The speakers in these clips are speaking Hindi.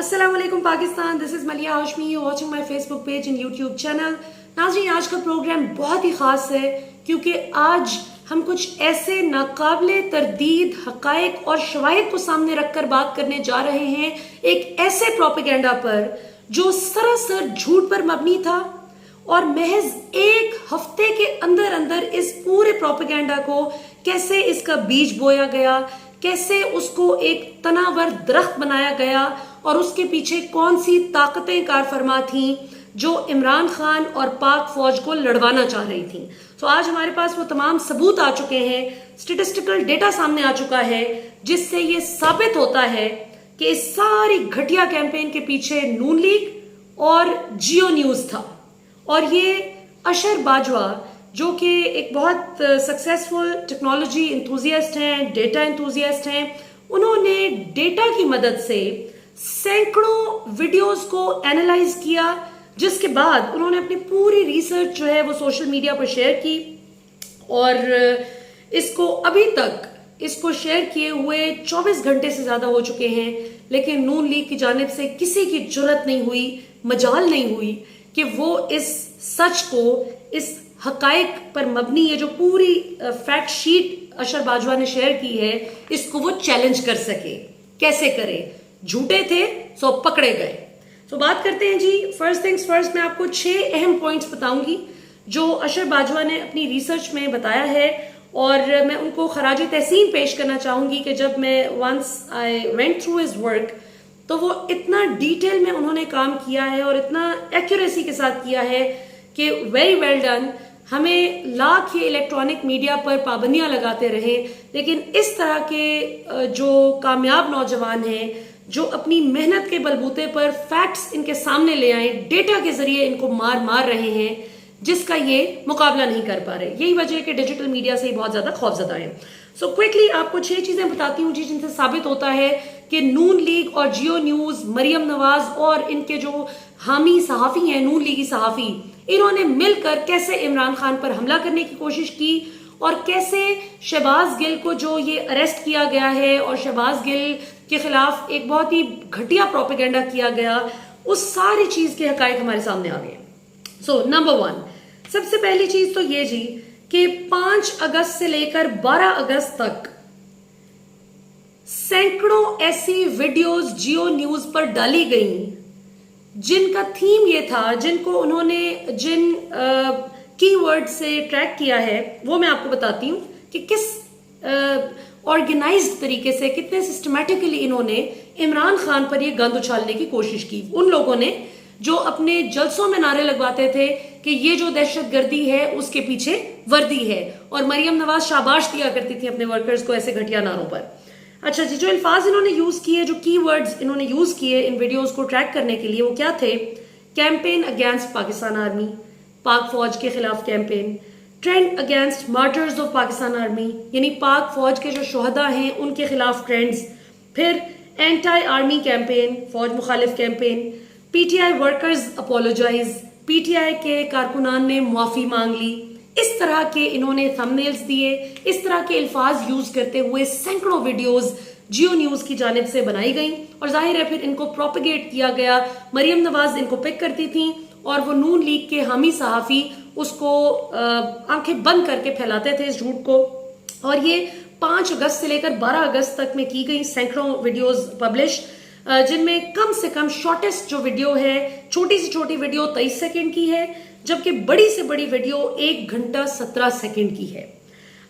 अस्सलाम वालेकुम पाकिस्तान, दिस इज मलिया Hashmi, you watching my Facebook page and YouTube channel. नाज़रीन, आज का प्रोग्राम बहुत ही खास है क्योंकि आज हम कुछ ऐसे नाकाबिले तरदीद हकायक और शवाहिद को सामने रखकर बात करने जा रहे हैं, एक ऐसे प्रोपेगेंडा पर जो सरासर झूठ पर मबनी था और महज एक हफ्ते के अंदर अंदर इस पूरे प्रोपेगेंडा को कैसे इसका बीज बोया गया, कैसे उसको एक तनावर दरख्त बनाया गया और उसके पीछे कौन सी ताकतें कार फरमा थीं जो इमरान खान और पाक फौज को लड़वाना चाह रही थीं। तो आज हमारे पास वो तमाम सबूत आ चुके हैं, स्टेटिस्टिकल डेटा सामने आ चुका है जिससे ये साबित होता है कि इस सारी घटिया कैंपेन के पीछे नून लीग और जियो न्यूज था। और ये अशर बाजवा जो कि एक बहुत सक्सेसफुल टेक्नोलॉजी इंथुजियास्ट हैं, डेटा इंथुजियास्ट हैं, उन्होंने डेटा की मदद से सैकड़ों वीडियोस को एनालाइज किया, जिसके बाद उन्होंने अपनी पूरी रिसर्च जो है वो सोशल मीडिया पर शेयर की। और इसको अभी तक इसको शेयर किए हुए 24 घंटे से ज्यादा हो चुके हैं, लेकिन नून लीग की जानिब से किसी की जुर्रत नहीं हुई, मजाल नहीं हुई कि वो इस सच को, इस हकायक पर मबनी ये जो पूरी फैक्ट शीट अशर बाजवा ने शेयर की है, इसको वो चैलेंज कर सके। कैसे करे? झूठे थे सो पकड़े गए। तो बात करते हैं जी। फर्स्ट थिंग्स फर्स्ट, मैं आपको 6 अहम पॉइंट्स बताऊंगी जो अशर बाजवा ने अपनी रिसर्च में बताया है और मैं उनको खराज तहसीन पेश करना चाहूंगी कि जब मैं once I went through his work तो वो इतना डिटेल में उन्होंने काम किया है और इतना एक्यूरेसी के साथ किया है कि वेरी वेल डन। हमें लाख ये इलेक्ट्रॉनिक मीडिया पर पाबंदियां लगाते रहे, लेकिन इस तरह के जो कामयाब नौजवान हैं जो अपनी मेहनत के बलबूते पर फैक्ट्स इनके सामने ले आए, डेटा के जरिए इनको मार मार रहे हैं, जिसका ये मुकाबला नहीं कर पा रहे। यही वजह है कि डिजिटल मीडिया से बहुत ज्यादा खौफजदा है। सो क्विकली आपको 6 चीजें बताती हूँ जी जिनसे साबित होता है कि नून लीग और जियो न्यूज, मरियम नवाज और इनके जो हामी सहाफी हैं, नून लीगी सहाफी, इन्होंने मिलकर कैसे इमरान खान पर हमला करने की कोशिश की और कैसे शहबाज गिल को जो ये अरेस्ट किया गया है और शहबाज गिल के खिलाफ एक बहुत ही घटिया प्रोपेगेंडा किया गया, उस सारी चीज के हकायक हमारे सामने आ गए। सो नंबर 1, सबसे पहली चीज तो ये जी कि 5 अगस्त से लेकर 12 अगस्त तक सैकड़ों ऐसी वीडियोस जियो न्यूज पर डाली गई जिनका थीम ये था, जिनको उन्होंने जिन कीवर्ड से ट्रैक किया है वो मैं आपको बताती हूं कि किस ऑर्गेनाइज्ड तरीके से, कितने सिस्टमैटिकली इन्होंने इमरान खान पर ये गंद उछालने की कोशिश की। उन लोगों ने जो अपने जलसों में नारे लगवाते थे कि ये जो दहशतगर्दी है उसके पीछे वर्दी है, और मरियम नवाज शाबाश दिया करती थी अपने वर्कर्स को ऐसे घटिया नारों पर। अच्छा जी, जो अल्फाज इन्होंने यूज किए, जो कीवर्ड्स इन्होंने यूज किए इन वीडियोस को ट्रैक करने के लिए, वो क्या थे? कैंपेन अगेंस्ट पाकिस्तान आर्मी, पाक फौज के खिलाफ campaign, trend against martyrs of Pakistan army, यानी पाक फौज के जो शोहदा हैं उनके खिलाफ ट्रेंड्स, फिर एंटी आर्मी कैंपेन, फौज मुखालिफ campaign, PTI workers apologize, PTI के कारकुनान ने मुआफी मांग ली। इस तरह के इन्होंने थंबनेल्स दिए, इस तरह के अल्फाज यूज करते हुए सैकड़ों वीडियोस जियो न्यूज की जानिब से बनाई गई और जाहिर है फिर इनको प्रोपेगेट किया गया। मरियम नवाज इनको पिक करती थी और वो नून लीग के हामी सहाफी उसको आंखें बंद करके फैलाते थे इस झूठ को। और ये 5 अगस्त से लेकर 12 अगस्त तक में की गई सैकड़ों वीडियोस पब्लिश, जिनमें कम से कम शॉर्टेस्ट जो वीडियो है, छोटी से छोटी वीडियो 23 सेकेंड की है, जबकि बड़ी से बड़ी वीडियो 1 घंटा 17 सेकेंड की है।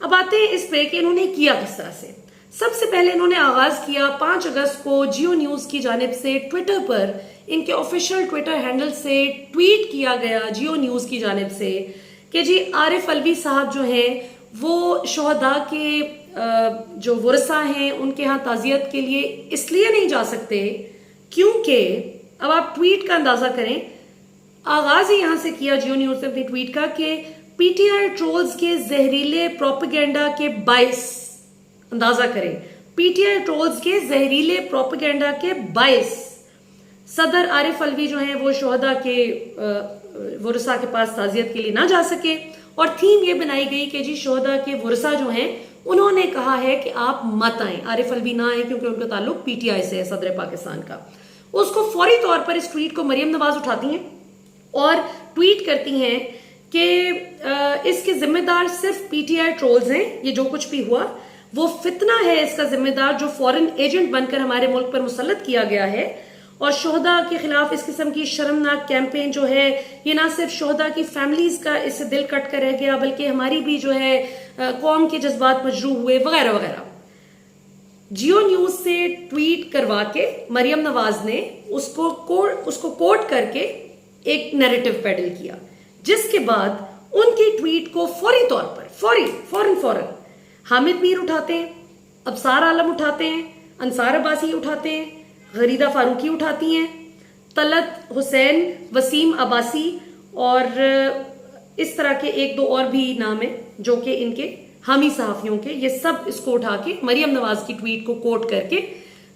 अब आते हैं इस पे कि इन्होंने किया किस तरह से। सबसे पहले इन्होंने आगाज किया 5 अगस्त को जियो न्यूज की जानिब से ट्विटर पर, इनके ऑफिशियल ट्विटर हैंडल से ट्वीट किया गया जियो न्यूज की जानिब से कि जी आरिफ अलवी साहब जो हैं वो शोहदा के जो वर्सा हैं उनके यहाँ ताजियत के लिए इसलिए नहीं जा सकते क्योंकि, अब आप ट्वीट का अंदाजा करें, आगाज ही यहां से किया जियो न्यूज ने अपने ट्वीट का कि पीटीआई ट्रोल्स के जहरीले प्रोपेगेंडा के बाइस, अंदाजा करें, पीटीआई ट्रोल्स के जहरीले प्रोपेगेंडा के बाइस सदर आरिफ अलवी जो हैं वो शोहदा के वर्सा के पास ताजियत के लिए ना जा सके। और थीम ये बनाई गई कि जी शोहदा के वर्सा जो हैं उन्होंने कहा है कि आप मत आए, आरिफ अलवी ना आए क्योंकि उनका ताल्लुक पीटीआई से है, सदर पाकिस्तान का। उसको फौरी तौर पर इस ट्वीट को मरियम नवाज उठाती हैं और ट्वीट करती हैं कि इसके जिम्मेदार सिर्फ पीटीआई ट्रोल्स हैं, ये जो कुछ भी हुआ वो फितना है, इसका जिम्मेदार जो फॉरेन एजेंट बनकर हमारे मुल्क पर मुसल्लत किया गया है। और शोहदा के खिलाफ इस किस्म की शर्मनाक कैंपेन जो है, ये ना सिर्फ शोहदा की फैमिलीज का इससे दिल कट कर रह गया, बल्कि हमारी भी जो है कौम के जज्बात मजरूह हुए वगैरह वगैरह। जियो न्यूज से ट्वीट करवा के मरियम नवाज ने उसको कोट करके एक नैरेटिव पेडल किया, जिसके बाद उनकी ट्वीट को फौरी तौर पर फौरन हामिद मीर उठाते हैं, अबसार आलम उठाते हैं, अंसार अब्बासी उठाते हैं, गरीदा फारूकी उठाती हैं, तलत हुसैन, वसीम अब्बासी और इस तरह के एक दो और भी नाम है जो कि इनके हामी सहाफियों के, ये सब इसको उठा के मरियम नवाज की ट्वीट को कोट करके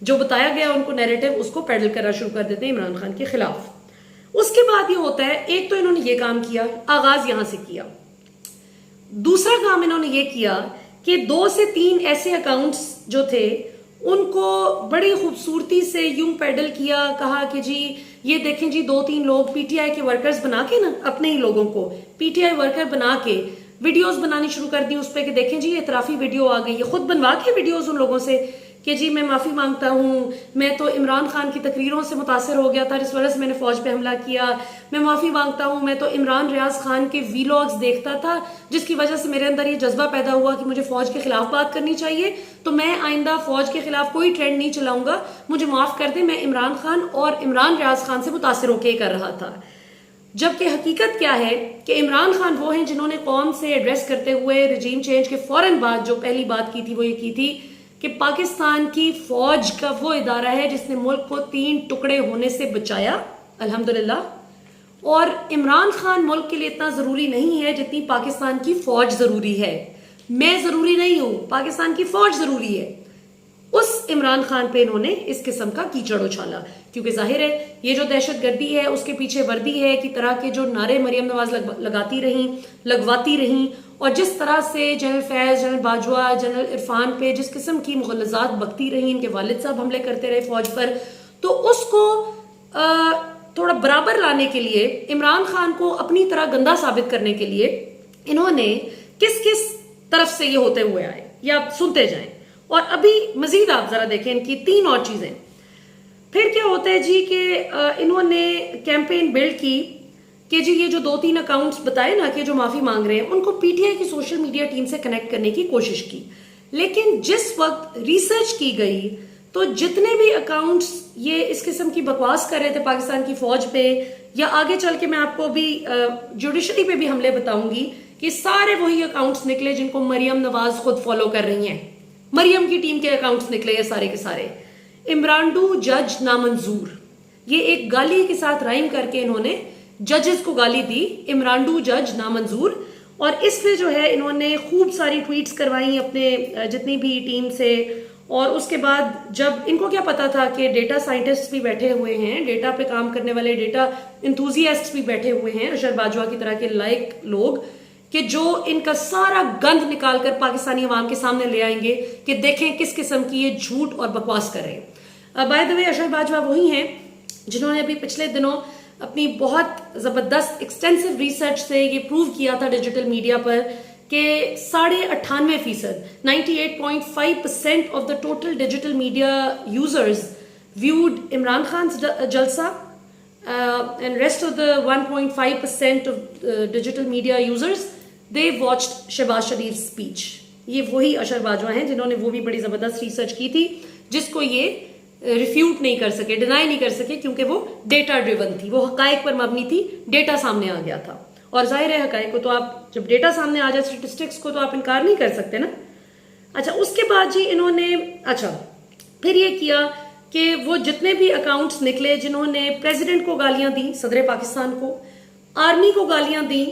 जो बताया गया उनको नैरेटिव, उसको पेडल करना शुरू कर देते हैं इमरान खान के खिलाफ। उसके बाद ये होता है, एक तो इन्होंने ये काम किया, आगाज यहां से किया। दूसरा काम इन्होंने ये किया कि 2 से 3 ऐसे अकाउंट्स जो थे उनको बड़ी खूबसूरती से यूं पेडल किया, कहा कि जी ये देखें जी 2-3 लोग पीटीआई के वर्कर्स बना के ना, अपने ही लोगों को पीटीआई वर्कर बना के वीडियोस बनानी शुरू कर दी उस पर कि देखें जी इतराफी वीडियो आ गई है, खुद बनवा के वीडियोस उन लोगों से कि जी मैं माफी मांगता हूं, मैं तो इमरान खान की तकरीरों से मुतासर हो गया था जिस वजह से मैंने फौज पे हमला किया, मैं माफी मांगता हूं, मैं तो इमरान रियाज खान के वीलॉग्स देखता था जिसकी वजह से मेरे अंदर ये जज्बा पैदा हुआ कि मुझे फौज के खिलाफ बात करनी चाहिए, तो मैं आइंदा फौज के खिलाफ कोई ट्रेंड नहीं चलाऊंगा, मुझे माफ कर दे, मैं इमरान खान और इमरान रियाज खान से मुतासर होकर कर रहा था। जबकि हकीकत क्या है कि इमरान खान वो हैं जिन्होंने कौम से एड्रेस करते हुए रजीम चेंज के फौरन बाद जो पहली बात की थी वो ये की थी कि पाकिस्तान की फौज का वो इदारा है जिसने मुल्क को 3 टुकड़े होने से बचाया, अल्हम्दुलिल्लाह। और इमरान खान मुल्क के लिए इतना जरूरी नहीं है जितनी पाकिस्तान की फौज जरूरी है। मैं जरूरी नहीं हूं, पाकिस्तान की फौज जरूरी है। उस इमरान खान पे इन्होंने इस किस्म का कीचड़ उछाला, क्योंकि जाहिर है ये जो दहशतगर्दी है उसके पीछे वर्दी है की तरह के जो नारे मरियम नवाज लगवाती रहीं और जिस तरह से general Faiz, general Bajwa, general Irfan पे जिस किस्म की मुगलजात बकती रही, इनके वालिद साहब हमले करते रहे फौज पर, तो उसको थोड़ा बराबर लाने के लिए, इमरान खान को अपनी तरह गंदा साबित करने के लिए इन्होंने किस किस तरफ से ये होते हुए आए, ये आप सुनते जाएं। और अभी मजीद आप जरा देखें इनकी 3 और चीजें। फिर क्या होता है जी कि इन्होंने कैंपेन बिल्ड की कि जी ये जो 2-3 अकाउंट्स बताए ना कि जो माफी मांग रहे हैं, उनको पीटीआई की सोशल मीडिया टीम से कनेक्ट करने की कोशिश की। लेकिन जिस वक्त रिसर्च की गई तो जितने भी अकाउंट्स ये इस किस्म की बकवास कर रहे थे पाकिस्तान की फौज पे, या आगे चल के मैं आपको भी जुडिशरी पे भी हमले बताऊंगी, कि सारे वही अकाउंट्स निकले जिनको मरियम नवाज खुद फॉलो कर रही हैं। मरियम की टीम के अकाउंट्स निकले ये सारे के सारे। इमरानडू जज नामंजूर, ये एक गाली के साथ राइम करके इन्होंने जजेस को गाली दी, इमरानडू जज नामंजूर। और इसलिए जो है इन्होंने खूब सारी ट्वीट्स करवाई अपने जितनी भी टीम से। और उसके बाद जब इनको क्या पता था कि डेटा साइंटिस्ट भी बैठे हुए हैं, डेटा पे काम करने वाले डेटा इंथुजियास्ट भी बैठे हुए हैं, अशर बाजवा की तरह के लायक लोग, कि जो इनका सारा गंद निकालकर पाकिस्तानी अवाम के सामने ले आएंगे कि देखें किस किस्म की ये झूठ और बकवास कर रहे हैं। बाय द वे अशर बाजवा वही हैं जिन्होंने अभी पिछले दिनों अपनी बहुत जबरदस्त एक्सटेंसिव रिसर्च से ये प्रूव किया था डिजिटल मीडिया पर कि 98.5%, 98.5% of the total digital media users viewed Imran Khan जलसा and rest of the 1.5% of digital media users they watched Shehbaz Sharif speech. ये वही अशर बाजवा हैं जिन्होंने वो भी बड़ी जबरदस्त रिसर्च की थी जिसको ये रिफ्यूट नहीं कर सके, डिनाई नहीं कर सके, क्योंकि वो डेटा ड्रिवन थी, वो हकायक पर मबनी थी, डेटा सामने आ गया था। और जाहिर है हकायक को तो आप जब डेटा सामने आ जाए, स्टेटिस्टिक्स को तो आप इनकार नहीं कर सकते ना। अच्छा, उसके बाद जी इन्होंने फिर ये किया कि वो जितने भी अकाउंट्स निकले जिन्होंने प्रेसिडेंट को गालियां दी, सदर पाकिस्तान को, आर्मी को गालियां दी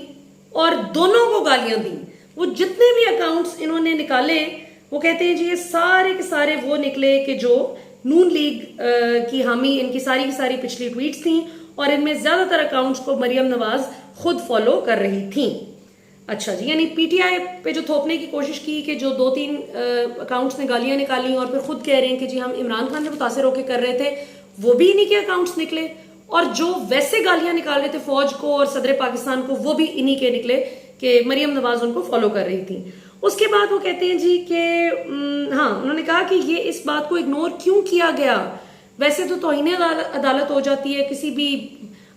और दोनों को गालियां दी, वो जितने भी अकाउंट्स इन्होंने निकाले, वो कहते हैं जी ये सारे के सारे वो निकले कि जो नून लीग की हामी, इनकी सारी की सारी पिछली ट्वीट्स थी और इनमें ज्यादातर अकाउंट्स को मरियम नवाज खुद फॉलो कर रही थी। अच्छा जी, यानी पीटीआई पे जो थोपने की कोशिश की कि जो 2-3 अकाउंट्स ने गालियां निकाली और फिर खुद कह रहे हैं कि जी हम इमरान खान से मुतासर होकर कर रहे थे, वो भी इन्हीं के अकाउंट्स निकले, और जो वैसे गालियां निकाल रहे थे फौज को और सदर पाकिस्तान को, वो भी इन्हीं के निकले कि मरियम नवाज उनको फॉलो कर रही थी। उसके बाद वो कहते हैं जी कि हाँ, उन्होंने कहा कि ये इस बात को इग्नोर क्यों किया गया, वैसे तो तौहीन अदालत हो जाती है, किसी भी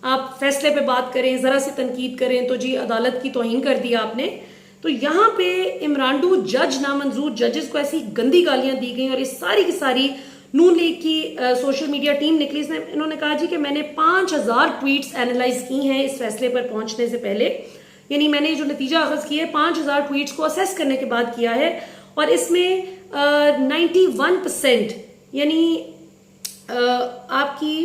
आप फैसले पे बात करें, जरा सी तनकीद करें तो जी अदालत की तौहीन कर दिया आपने। तो यहाँ पे इमरानडू जज नामंजूर जजेस को ऐसी गंदी गालियां दी गई, और ये सारी की सारी नून लीग की सोशल मीडिया टीम निकली। इन्होंने कहा जी कि मैंने 5000 ट्वीट्स एनालाइज की हैं इस फैसले पर पहुंचने से पहले, यानी मैंने जो नतीजा अखज किया है 5000 ट्वीट्स को असेस करने के बाद किया है, और इसमें 91% यानी आपकी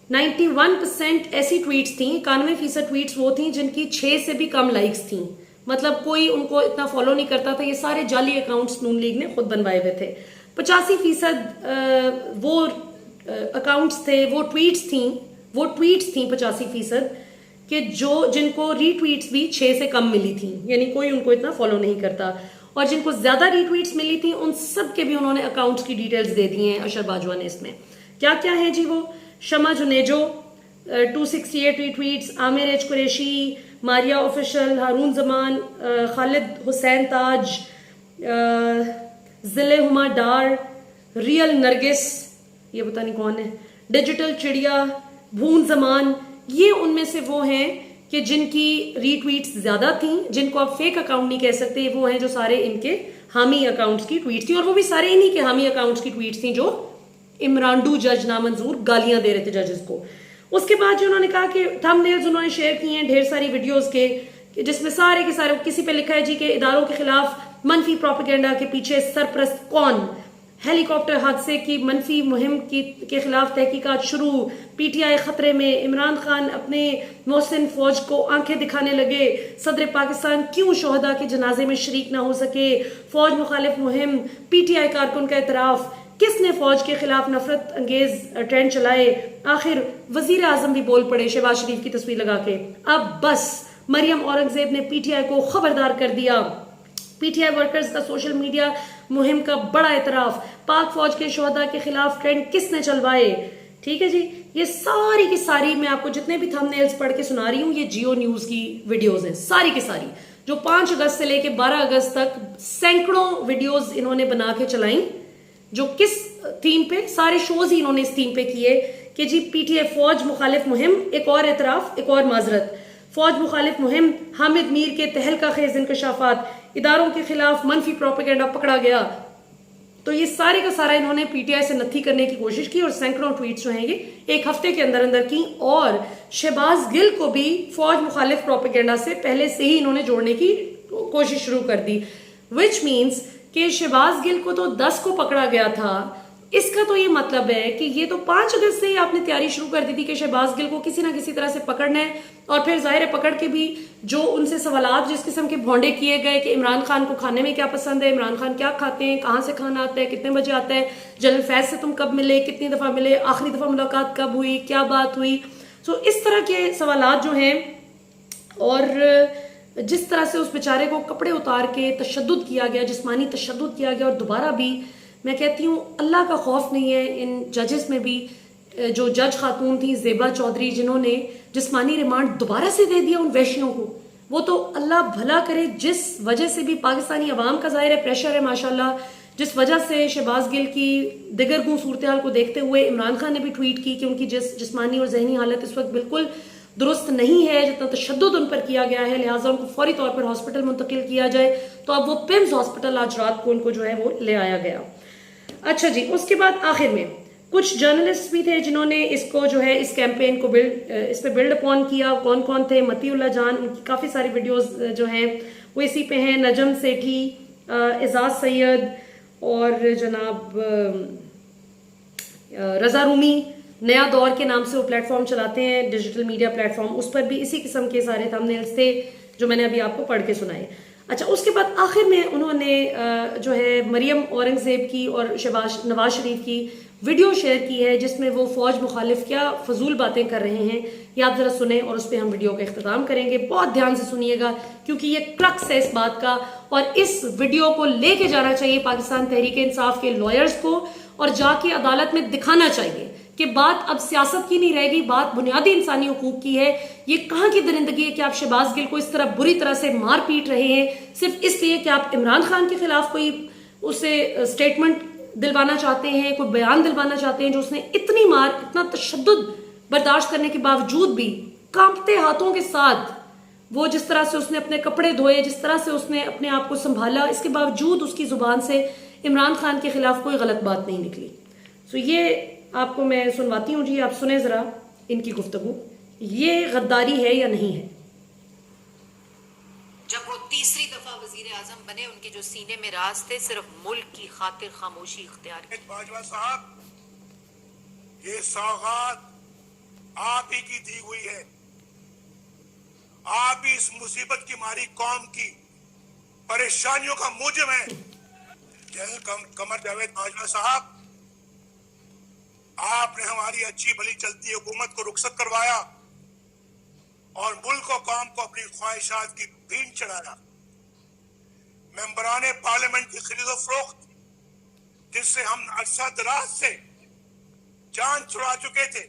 91% ऐसी ट्वीट्स थी, 91% ट्वीट्स वो थी जिनकी 6 से भी कम लाइक्स थी, मतलब कोई उनको इतना फॉलो नहीं करता था। ये सारे जाली अकाउंट्स नून लीग ने खुद बनवाए हुए थे। 85% वो अकाउंट्स थे, वो ट्वीट्स थी 85% कि जिनको रीट्वीट्स भी 6 से कम मिली थी, यानी कोई उनको इतना फॉलो नहीं करता। और जिनको ज्यादा रीट्वीट्स मिली थी उन सब के भी उन्होंने अकाउंट्स की डिटेल्स दे दी हैं अशर बाजवा ने। इसमें क्या क्या है जी, वो Shama Junejo 268 retweets, Aamir H Qureshi, Maria official, Haroon Zaman, Khalid Hussain Taj, Zille Huma डार, रियल नरगिस, ये पता नहीं कौन है, डिजिटल चिड़िया, भून जमान, ये उनमें से वो हैं कि जिनकी रीट्वीट्स ज्यादा थी, जिनको आप फेक अकाउंट नहीं कह सकते, वो हैं जो सारे इनके हामी अकाउंट्स की ट्वीट्स थी, और वो भी सारे इन्हीं के हामी अकाउंट्स की ट्वीट्स थी जो इमरानडू जज नामंजूर गालियां दे रहे थे जजेस को। उसके बाद जो उन्होंने कहा कि थंबनेल्स उन्होंने शेयर किए हैं ढेर सारी वीडियोस के, जिसमें सारे के सारे किसी पे लिखा है जी कि इदारों के खिलाफ मनफी प्रोपेगेंडा के पीछे सरप्रस्त कौन, हेलीकॉप्टर हादसे की मनफी मुहिम के खिलाफ तहकीकात शुरू, पीटीआई खतरे में, इमरान खान अपने मोहसिन फौज को आंखें दिखाने लगे, सदर पाकिस्तान क्यों शोहदा के जनाजे में शरीक ना हो सके, फौज मुखालिफ मुहिम, पीटीआई कारकुन का इतराफ, किसने फौज के खिलाफ नफरत अंगेज ट्रेंड चलाए, आखिर वजीर आजम भी बोल पड़े शहबाज शरीफ की तस्वीर लगा के। अब बस मरियम औरंगजेब ने पीटीआई को खबरदार कर दिया, पीटीआई वर्कर्स का सोशल मीडिया मुहिम का बड़ा इतराफ, पाक फौज के शोहदा के खिलाफ ट्रेंड किसने चलवाए। ठीक है जी, ये सारी की सारी मैं आपको जितने भी थंबनेल्स पढ़ के सुना रही हूँ ये जियो न्यूज की वीडियोस हैं, सारी की सारी, जो 5 अगस्त से लेके 12 अगस्त तक सैकड़ों वीडियोस इन्होंने बना के चलाई, जो किस थीम पे, सारे शोज ही इन्होंने इस थीम पे किए कि जी पीटीआई फौज मुखालिफ मुहिम, एक और एतराफ, एक और माजरत, फौज मुखालिफ मुहिम, हामिद मीर के तहलका खेज इंकशाफात, इदारों के खिलाफ मनफी प्रोपेगेंडा पकड़ा गया। तो ये सारे का सारा इन्होंने पीटीआई से नत्थी करने की कोशिश की, और सैकड़ों ट्वीट्स जो हैं ये एक हफ्ते के अंदर अंदर की, और शहबाज गिल को भी फौज मुखालिफ प्रोपेगेंडा से पहले से ही इन्होंने जोड़ने की कोशिश शुरू कर दी, विच मीन्स कि शहबाज गिल को तो 10 को पकड़ा गया था। इसका तो ये मतलब है कि ये तो 5 अगस्त से ही आपने तैयारी शुरू कर दी थी कि शहबाज गिल को किसी ना किसी तरह से पकड़ना है, और फिर जाहिर है पकड़ के भी जो उनसे सवालात जिस किस्म के भोंडे किए गए कि इमरान खान को खाने में क्या पसंद है, इमरान खान क्या खाते हैं, कहाँ से खाना आता है, कितने बजे आता है, जनरल फैज से तुम कब मिले, कितनी दफा मिले, आखिरी दफा मुलाकात कब हुई, क्या बात हुई। सो इस तरह के सवालात जो हैं, और जिस तरह से उस बेचारे को कपड़े उतार के तशद्दुद किया गया, जिस्मानी तशद्दुद किया गया, और दोबारा भी मैं कहती हूँ अल्लाह का खौफ नहीं है इन जजेस में भी। जो जज खातून थी ज़ेबा चौधरी, जिन्होंने जिस्मानी रिमांड दोबारा से दे दिया उन वैशियों को, वो तो अल्लाह भला करे, जिस वजह से भी पाकिस्तानी अवाम का जाहिर है प्रेशर है माशाल्लाह, जिस वजह से शहबाज गिल की दिगरगू सूरत हाल को देखते हुए इमरान खान ने भी ट्वीट की कि उनकी जिस्मानी और जहनी हालत इस वक्त बिल्कुल दुरुस्त नहीं है, जितना तशद्दुद उन पर किया गया है, लिहाजा उनको फौरी तौर पर हॉस्पिटल मुंतकिल किया जाए। तो अब वो पिम्स हॉस्पिटल आज रात को उनको जो है वो ले आया गया। अच्छा जी, उसके बाद आखिर में कुछ जर्नलिस्ट भी थे जिन्होंने इसको जो है इस कैंपेन को इस पे बिल्ड अपॉन किया। कौन कौन थे? मतीउल्लाह जान, उनकी काफ़ी सारी वीडियोस जो हैं वो इसी पे हैं, नजम सेठी, एजाज सैयद और जनाब रजा रूमी, नया दौर के नाम से वो प्लेटफॉर्म चलाते हैं, डिजिटल मीडिया प्लेटफॉर्म, उस पर भी इसी किस्म के सारे थंबनेल्स थे जो मैंने अभी आपको पढ़ के सुनाए। अच्छा, उसके बाद आखिर में उन्होंने जो है मरियम औरंगजेब की और नवाज शरीफ की वीडियो शेयर की है जिसमें वो फौज मुखालिफ क्या फजूल बातें कर रहे हैं। ये आप जरा सुने और उस पर हम वीडियो का इख्तिताम करेंगे। बहुत ध्यान से सुनिएगा क्योंकि ये क्रक्स है इस बात का, और इस वीडियो को लेके जाना चाहिए पाकिस्तान तहरीक इंसाफ के लॉयर्स को और जाके अदालत में दिखाना चाहिए कि बात अब सियासत की नहीं रहेगी, बात बुनियादी इंसानी हुकूक की है। ये कहाँ की दरिंदगी है कि आप शहबाज गिल को इस तरह बुरी तरह से मार पीट रहे हैं सिर्फ इसलिए कि आप इमरान खान के खिलाफ कोई उसे स्टेटमेंट दिलवाना चाहते हैं, कोई बयान दिलवाना चाहते हैं, जो उसने इतनी मार, इतना तशद्दुद बर्दाश्त करने के बावजूद भी कांपते हाथों के साथ वो जिस तरह से उसने अपने कपड़े धोए, जिस तरह से उसने अपने आप को संभाला, इसके बावजूद उसकी जुबान से इमरान खान के खिलाफ कोई गलत बात नहीं निकली। सो ये आपको मैं सुनवाती हूँ जी, आप सुने जरा इनकी गुफ्तगू, ये गद्दारी है या नहीं है। जब वो तीसरी दफा वजीर आजम बने, उनके जो सीने में राज थे सिर्फ मुल्क की खातिर खामोशी इख्तियार की। बाजवा साहब, ये सौगात आप ही की दी हुई है। आप ही इस मुसीबत की मारी कौम की परेशानियों का मूजिब है। जनरल कमर जावेद बाजवा साहब, आपने हमारी अच्छी भली चलती हुकूमत को रुखसत करवाया और मुल्क और कौम को अपनी ख्वाहिशात की भीड़ चढ़ाया। मेंबरान पार्लियामेंट की खरीदो फरोख्त, जिससे हम अरसा दराज से जान छुड़ा चुके थे,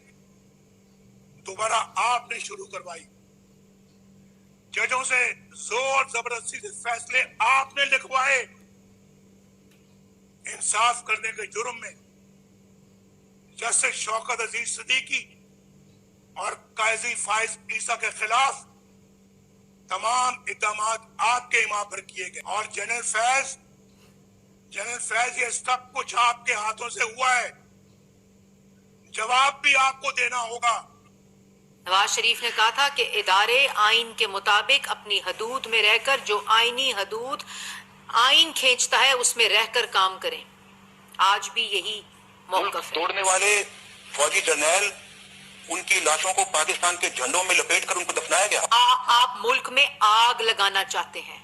दोबारा आपने शुरू करवाई। जजों से जोर जबरदस्ती से फैसले आपने लिखवाए। इंसाफ करने के जुर्म में जस्टिस शौकत अजीज सिद्दीकी और काजी फाइज ईसा के खिलाफ तमाम इक़दामात आपके इमाम पर किए गए। और जनरल फैज, ये सब कुछ आपके हाथों से हुआ है, जवाब भी आपको देना होगा। नवाज शरीफ ने कहा था कि इदारे आइन के मुताबिक अपनी हदूद में रहकर, जो आइनी हदूद आइन खींचता है उसमें रहकर काम करें। आज भी यही मौक़िफ़ है। तोड़ने वाले फौजी जर्नैल, उनकी लाशों को पाकिस्तान के झंडों में लपेटकर उनको दफनाया गया। आप मुल्क में आग लगाना चाहते हैं।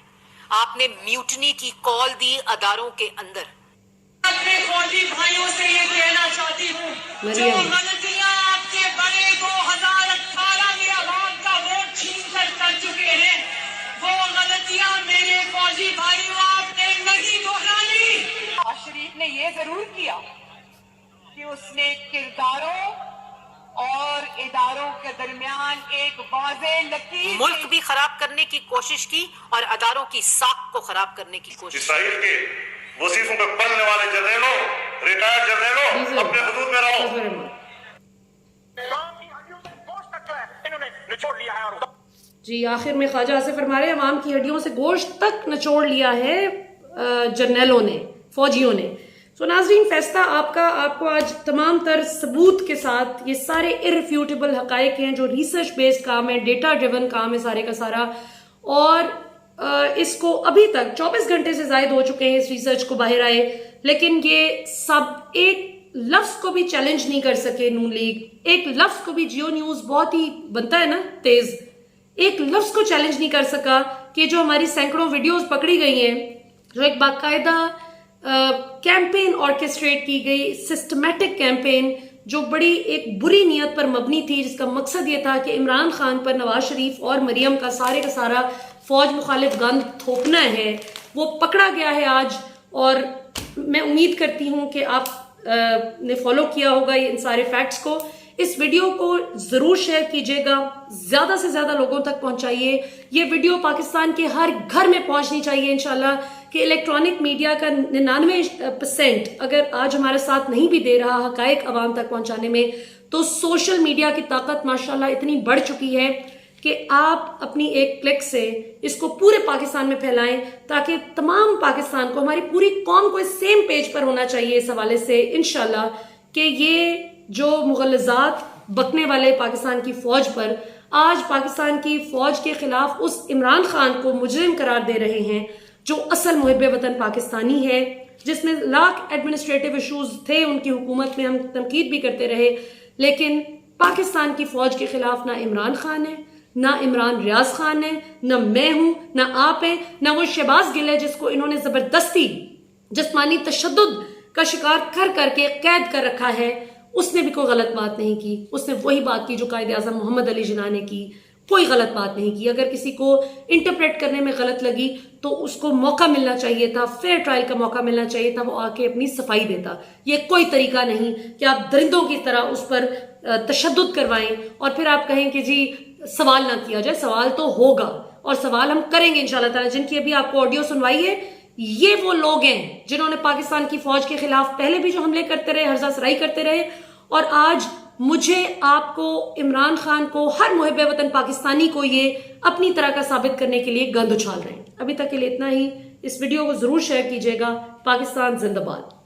आपने म्यूटनी की कॉल दी अदारों के अंदर। अपने फौजी भाइयों से ये कहना चाहती हूँ, जो गलतियां आपके बड़े 2018 में आवाम का वोट छीन कर चुके हैं, वो गलतियां मेरे फौजी भाइयों आपने नहीं दोहराई। शरीफ ने ये जरूर किया कि उसने किरदारों और इदारों के दरमियान एक वाज़े लकीर, मुल्क भी खराब करने की कोशिश की और अदारों की साख को खराब करने की कोशिश। इसराइल के वजीफों पे पलने वाले जर्नैलों, रिटायर्ड जर्नैलों, अपने हुदूद में रहो। निचोड़ लिया है। और जी, आखिर में ख्वाजा आसिफ फरमा रहे हैं, अवाम की हड्डियों से गोश्त तक निचोड़ लिया है जर्नैलों ने, फौजियों ने। सो नाज़रीन, फैसला आपका, आपको आज तमाम तर सबूत के साथ ये सारे इररिफ्यूटेबल हकायक हैं, जो रिसर्च बेस्ड काम है, डेटा ड्रिवन काम है सारे का सारा। और इसको अभी तक 24 घंटे से ज्यादा हो चुके हैं इस रिसर्च को बाहर आए, लेकिन ये सब एक लफ्ज को भी चैलेंज नहीं कर सके नून लीग। एक लफ्ज को भी, जियो न्यूज बहुत ही बनता है ना तेज, एक लफ्ज को चैलेंज नहीं कर सका कि जो हमारी सैकड़ों वीडियोस पकड़ी गई हैं, जो एक बाकायदा कैंपेन ऑर्केस्ट्रेट की गई, सिस्टमैटिक कैंपेन, जो बड़ी एक बुरी नीयत पर मबनी थी, जिसका मकसद ये था कि इमरान खान पर नवाज शरीफ और मरियम का सारा फौज मुखालिफ गंद थोपना है, वो पकड़ा गया है आज। और मैं उम्मीद करती हूँ कि आप ने फॉलो किया होगा इन सारे फैक्ट्स को। इस वीडियो को जरूर शेयर कीजिएगा, ज्यादा से ज्यादा लोगों तक पहुंचाइए। ये वीडियो पाकिस्तान के हर घर में पहुंचनी चाहिए इंशाल्लाह, कि इलेक्ट्रॉनिक मीडिया का 99% अगर आज हमारा साथ नहीं भी दे रहा हकायक अवाम तक पहुंचाने में, तो सोशल मीडिया की ताकत माशाल्लाह इतनी बढ़ चुकी है कि आप अपनी एक क्लिक से इसको पूरे पाकिस्तान में फैलाएं, ताकि तमाम पाकिस्तान को, हमारी पूरी कौम को इस सेम पेज पर होना चाहिए इस हवाले से इंशाल्लाह, कि ये जो मुगलजात बकने वाले पाकिस्तान की फौज पर, आज पाकिस्तान की फौज के खिलाफ उस इमरान खान को मुजरिम करार दे रहे हैं, जो असल मुहिब्बे वतन पाकिस्तानी है, जिसमें लाख एडमिनिस्ट्रेटिव इशूज थे उनकी हुकूमत में, हम तनकीद भी करते रहे, लेकिन पाकिस्तान की फौज के खिलाफ ना इमरान खान है, ना इमरान रियाज खान है, ना मैं हूं, ना आप है, ना वो शहबाज गिल है जिसको इन्होंने जबरदस्ती जिस्मानी तशद्दुद का शिकार कर करके कैद कर रखा है। उसने भी कोई गलत बात नहीं की, उसने वही बात की जो कायदे आज़म मोहम्मद अली जिन्ना ने की। कोई गलत बात नहीं की। अगर किसी को इंटरप्रेट करने में गलत लगी तो उसको मौका मिलना चाहिए था, फेयर ट्रायल का मौका मिलना चाहिए था, वो आके अपनी सफाई देता। ये कोई तरीका नहीं कि आप दरिंदों की तरह उस पर तशद्दुद करवाएं और फिर आप कहें कि जी सवाल ना किया जाए। सवाल तो होगा और सवाल हम करेंगे इंशाल्लाह ताला। जिनकी अभी आपको ऑडियो सुनवाई है, ये वो लोग हैं जिन्होंने पाकिस्तान की फौज के खिलाफ पहले भी जो हमले करते रहे, हर्जा सराई करते रहे, और आज मुझे, आपको, इमरान खान को, हर मुहिब्बे वतन पाकिस्तानी को ये अपनी तरह का साबित करने के लिए गंद उछाल रहे हैं। अभी तक के लिए इतना ही। इस वीडियो को जरूर शेयर कीजिएगा। पाकिस्तान जिंदाबाद।